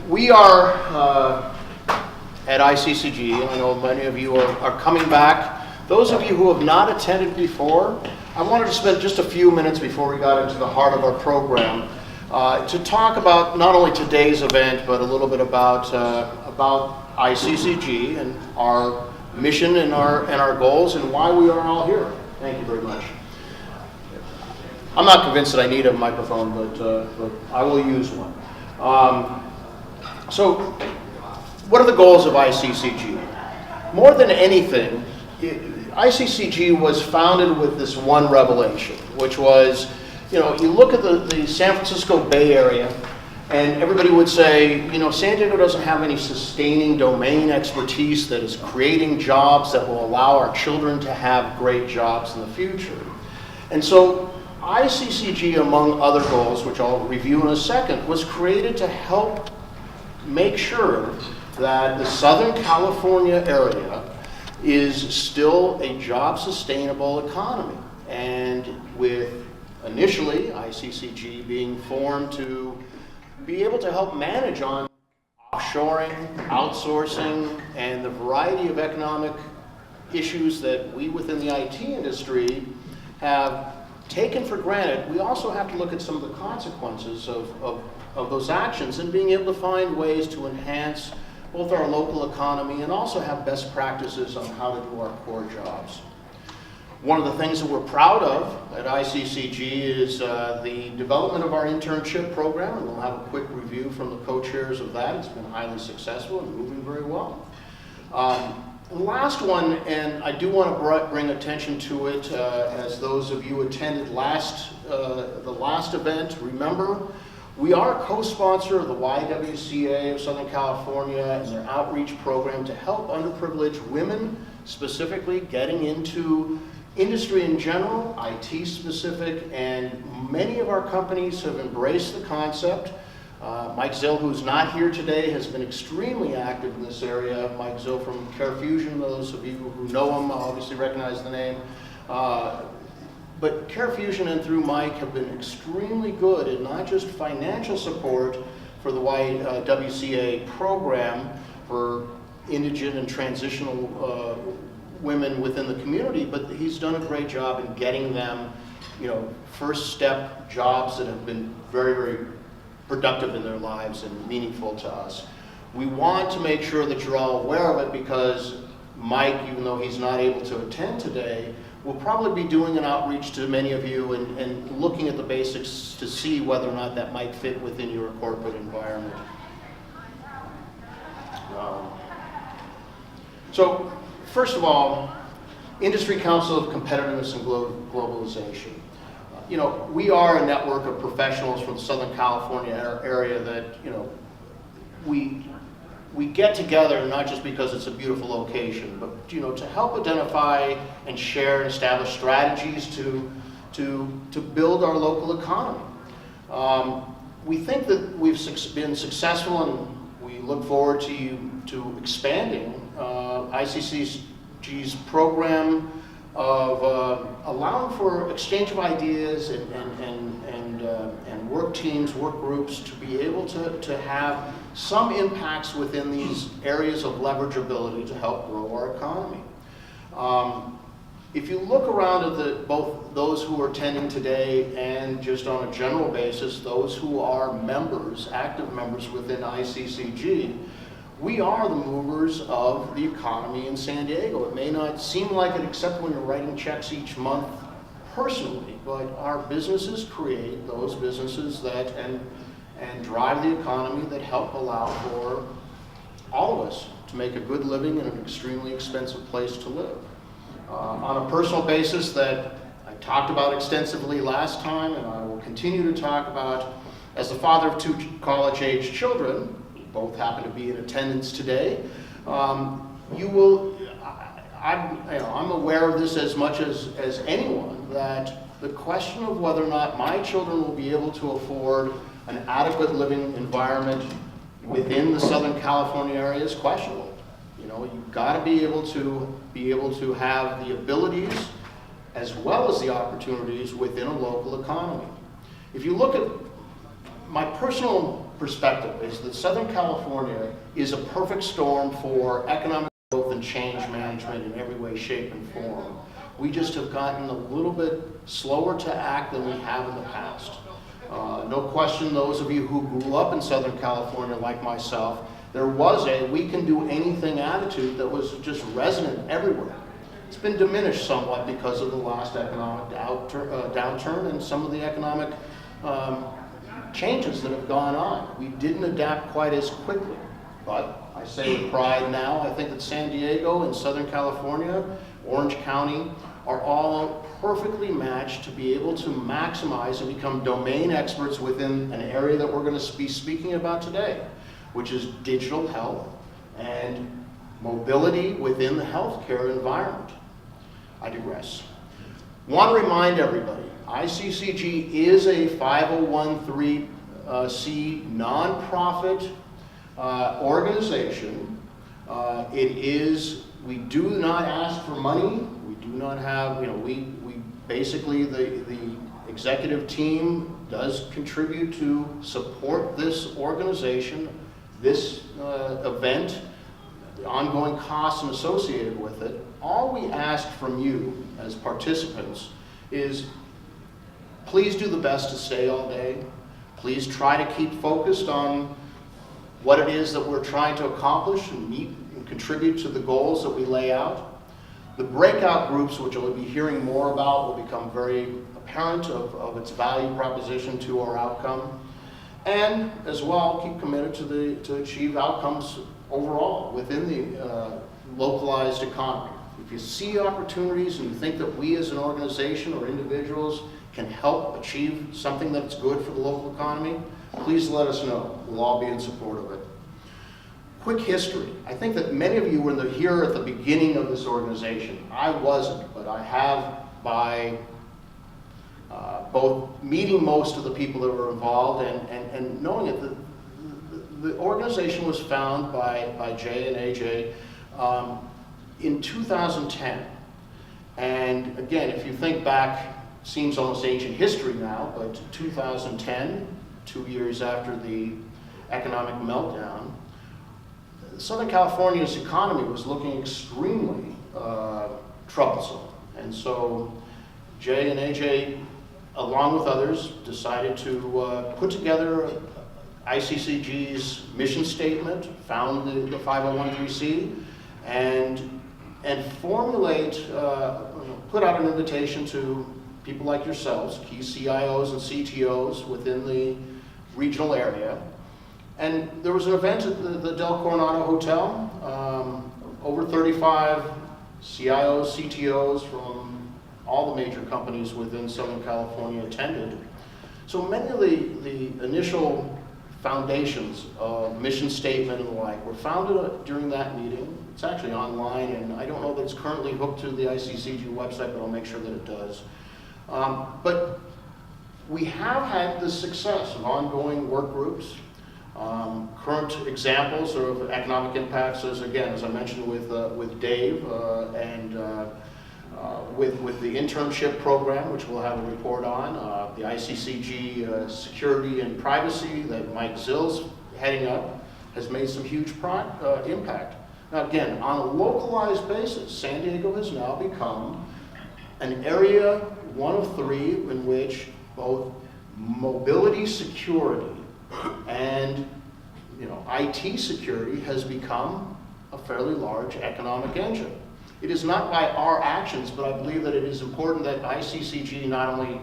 We are at ICCG, and I know many of you are coming back. Those of you who have not attended before, I wanted to spend just a few minutes before we got into the heart of our program to talk about not only today's event, but a little bit about ICCG and our mission and our goals and why we are all here. Thank you very much. I'm not convinced that I need a microphone, but I will use one. So, what are the goals of ICCG? More than anything, ICCG was founded with this one revelation, which was, you look at the San Francisco Bay Area, and everybody would say, San Diego doesn't have any sustaining domain expertise that is creating jobs that will allow our children to have great jobs in the future. And so ICCG, among other goals, which I'll review in a second, was created to help make sure that the Southern California area is still a job-sustainable economy. And with initially ICCG being formed to be able to help manage on offshoring, outsourcing, and the variety of economic issues that we within the IT industry have taken for granted, we also have to look at some of the consequences of those actions and being able to find ways to enhance both our local economy and also have best practices on how to do our core jobs. One of the things that we're proud of at ICCG is the development of our internship program, and we'll have a quick review from the co-chairs of that. It's been highly successful and moving very well. The last one, and I do want to bring attention to it, as those of you attended the last event, remember, we are a co-sponsor of the YWCA of Southern California and their outreach program to help underprivileged women, specifically getting into industry in general, IT specific, and many of our companies have embraced the concept. Mike Zill, who's not here today, has been extremely active in this area. Mike Zill from CareFusion, those of you who know him obviously recognize the name. But CareFusion and through Mike have been extremely good at not just financial support for the YWCA program for indigent and transitional women within the community, but he's done a great job in getting them, first step jobs that have been very, very productive in their lives and meaningful to us. We want to make sure that you're all aware of it because Mike, even though he's not able to attend today, will probably be doing an outreach to many of you and looking at the basics to see whether or not that might fit within your corporate environment. So, first of all, Industry Council of Competitiveness and Globalization. We are a network of professionals from the Southern California area that, we get together not just because it's a beautiful location, but, to help identify and share and establish strategies to build our local economy. We think that we've been successful and we look forward to expanding ICCG's program of allowing for exchange of ideas and work teams, work groups to be able to have some impacts within these areas of leverageability to help grow our economy. If you look around at both those who are attending today and just on a general basis, those who are members, active members within ICCG, we are the movers of the economy in San Diego. It may not seem like it except when you're writing checks each month personally, but our businesses create those businesses that and drive the economy that help allow for all of us to make a good living in an extremely expensive place to live. On a personal basis that I talked about extensively last time and I will continue to talk about, as the father of two college-age children, both happen to be in attendance today. I'm aware of this as much as anyone, that the question of whether or not my children will be able to afford an adequate living environment within the Southern California area is questionable. You've got to be able to have the abilities as well as the opportunities within a local economy. If you look at my personal perspective is that Southern California is a perfect storm for economic growth and change management in every way, shape, and form. We just have gotten a little bit slower to act than we have in the past. No question, those of you who grew up in Southern California like myself, there was a we can do anything attitude that was just resonant everywhere. It's been diminished somewhat because of the last economic downturn and some of the economic changes that have gone on. We didn't adapt quite as quickly, but I say with pride now, I think that San Diego and Southern California, Orange County, are all perfectly matched to be able to maximize and become domain experts within an area that we're going to be speaking about today, which is digital health and mobility within the healthcare environment. I digress. Want to remind everybody, ICCG is a 501(c) nonprofit organization. We do not ask for money. We do not have, we basically, the executive team does contribute to support this organization, this event, the ongoing costs associated with it. All we ask from you as participants is please do the best to stay all day. Please try to keep focused on what it is that we're trying to accomplish and meet and contribute to the goals that we lay out. The breakout groups, which you'll be hearing more about, will become very apparent of its value proposition to our outcome. And as well, keep committed to achieve outcomes overall within the localized economy. If you see opportunities and you think that we as an organization or individuals can help achieve something that's good for the local economy, please let us know. We'll all be in support of it. Quick history. I think that many of you were here at the beginning of this organization. I wasn't, but I have by both meeting most of the people that were involved and knowing it. The organization was founded by Jay and AJ in 2010. And again, if you think back, seems almost ancient history now, but 2010, 2 years after the economic meltdown, Southern California's economy was looking extremely troublesome. And so Jay and AJ, along with others, decided to put together ICCG's mission statement, found the 501(c), and formulate, put out an invitation to people like yourselves, key CIOs and CTOs within the regional area. And there was an event at the Del Coronado Hotel. Over 35 CIOs, CTOs from all the major companies within Southern California attended. So many of the initial foundations of mission statement and the like were founded during that meeting. It's actually online, and I don't know that it's currently hooked to the ICCG website, but I'll make sure that it does. But we have had the success of ongoing work groups. Current examples of economic impacts is, again, as I mentioned with Dave and with the internship program, which we'll have a report on, the ICCG security and privacy that Mike Zill's heading up has made some huge impact. Now again, on a localized basis, San Diego has now become an area, one of three, in which both mobility security and IT security has become a fairly large economic engine. It is not by our actions, but I believe that it is important that ICCG not only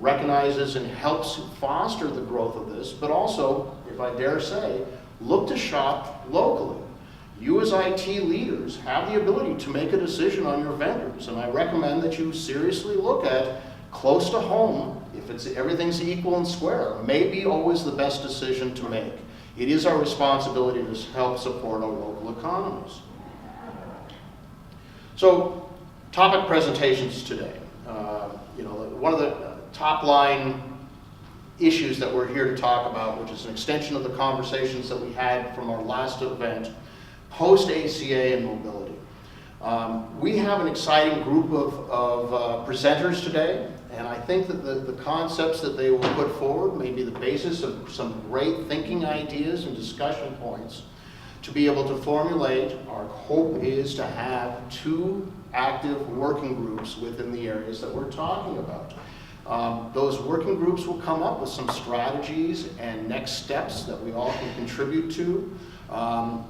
recognizes and helps foster the growth of this, but also, if I dare say, look to shop locally. You as IT leaders have the ability to make a decision on your vendors, and I recommend that you seriously look at close to home, if everything's equal and square, may be always the best decision to make. It is our responsibility to help support our local economies. So, topic presentations today. One of the top line issues that we're here to talk about, which is an extension of the conversations that we had from our last event, post-ACA and mobility. We have an exciting group of presenters today, And I think that the concepts that they will put forward may be the basis of some great thinking ideas and discussion points to be able to formulate. Our hope is to have 2 active working groups within the areas that we're talking about. Those working groups will come up with some strategies and next steps that we all can contribute to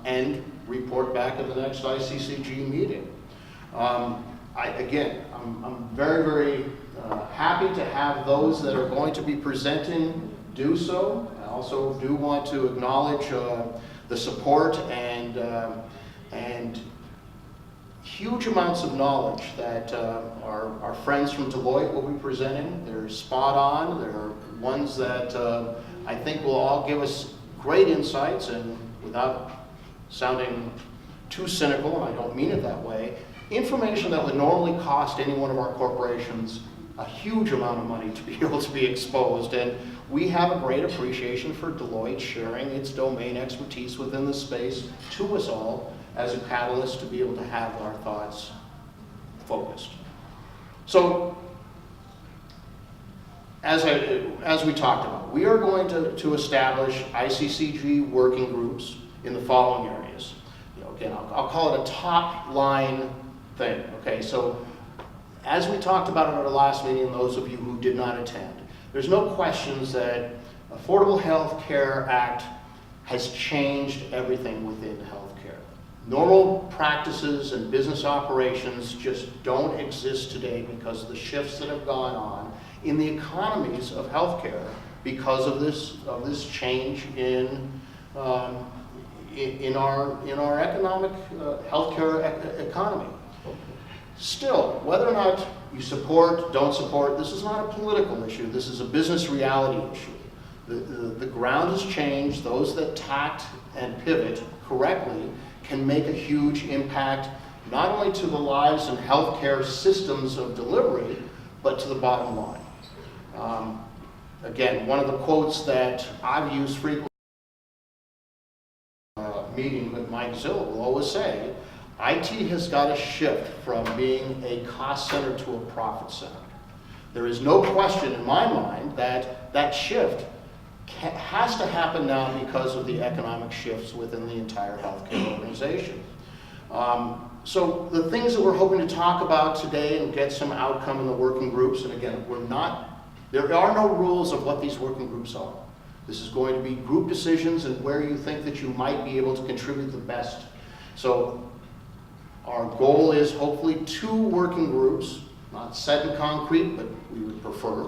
and report back at the next ICCG meeting. I'm very, very happy to have those that are going to be presenting do so. I also do want to acknowledge the support and huge amounts of knowledge that our friends from Deloitte will be presenting. They're spot on. They're ones that I think will all give us great insights, and without sounding too cynical, and I don't mean it that way, information that would normally cost any one of our corporations a huge amount of money to be able to be exposed. And we have a great appreciation for Deloitte sharing its domain expertise within the space to us all as a catalyst to be able to have our thoughts focused. So, as we talked about, we are going to establish ICCG working groups in the following areas. Again, I'll call it a top line thing. Okay, so as we talked about it at our last meeting, those of you who did not attend, there's no questions that Affordable Health Care Act has changed everything within healthcare. Normal practices and business operations just don't exist today because of the shifts that have gone on in the economies of healthcare because of this change in our economic healthcare economy. Still, whether or not you support, don't support, this is not a political issue. This is a business reality issue. The ground has changed. Those that tact and pivot correctly can make a huge impact, not only to the lives and healthcare systems of delivery, but to the bottom line. Again, one of the quotes that I've used frequently meeting with Mike Zill will always say, IT has got to shift from being a cost center to a profit center. There is no question in my mind that that shift has to happen now because of the economic shifts within the entire healthcare organization. So the things that we're hoping to talk about today and get some outcome in the working groups, and again, there are no rules of what these working groups are. This is going to be group decisions and where you think that you might be able to contribute the best. So our goal is hopefully 2 working groups, not set in concrete, but we would prefer,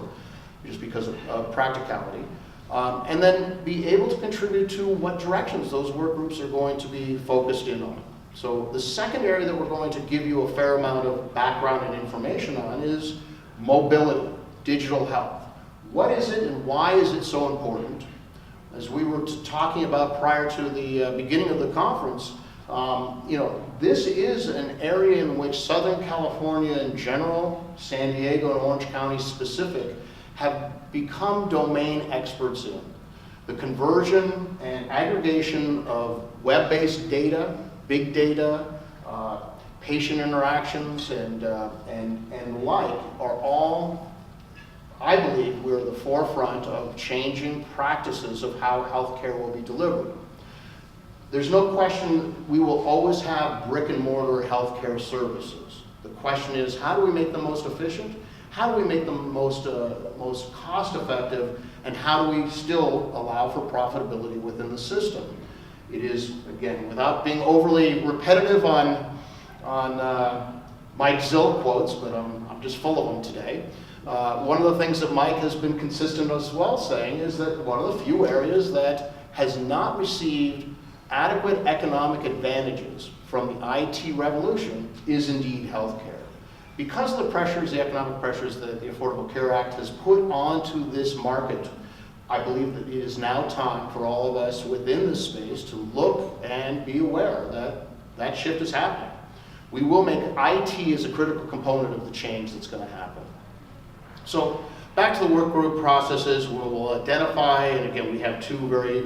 just because of practicality. And then be able to contribute to what directions those work groups are going to be focused in on. So the second area that we're going to give you a fair amount of background and information on is mobility, digital health. What is it and why is it so important? As we were talking about prior to the beginning of the conference, this is an area in which Southern California in general, San Diego and Orange County specific, have become domain experts in. The conversion and aggregation of web-based data, big data, patient interactions, and the like are all, I believe, we're at the forefront of changing practices of how healthcare will be delivered. There's no question we will always have brick and mortar healthcare services. The question is, how do we make them most efficient? How do we make them most cost effective? And how do we still allow for profitability within the system? It is, again, without being overly repetitive on Mike Zill quotes, but I'm just full of them today. One of the things that Mike has been consistent as well saying is that one of the few areas that has not received adequate economic advantages from the IT revolution is indeed healthcare. Because of the pressures, the economic pressures that the Affordable Care Act has put onto this market, I believe that it is now time for all of us within this space to look and be aware that that shift is happening. We will make IT as a critical component of the change that's going to happen. So back to the work group processes, we'll identify, and again we have 2 very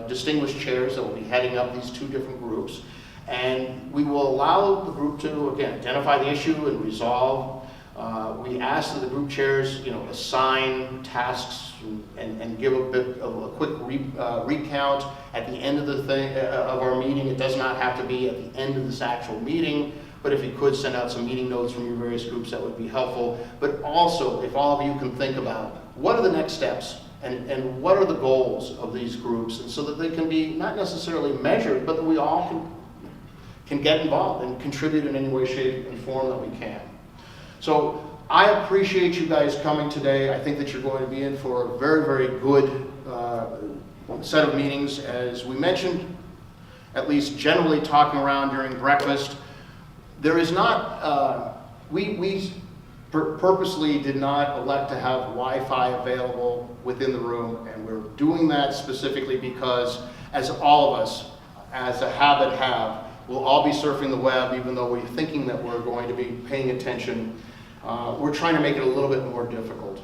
distinguished chairs that will be heading up these 2 different groups. And we will allow the group to, again, identify the issue and resolve We ask that the group chairs, assign tasks and give a bit of a quick recount at the end of of our meeting. It does not have to be at the end of this actual meeting, but if you could send out some meeting notes from your various groups, that would be helpful. But also, if all of you can think about what are the next steps and what are the goals of these groups, and so that they can be not necessarily measured, but that we all can get involved and contribute in any way, shape, and form that we can. So I appreciate you guys coming today. I think that you're going to be in for a very, very good set of meetings. As we mentioned, at least generally talking around during breakfast, there is not, we purposely did not elect to have Wi-Fi available within the room, and we're doing that specifically because, as all of us, as a habit have, we'll all be surfing the web, even though we're thinking that we're going to be paying attention. We're trying to make it a little bit more difficult.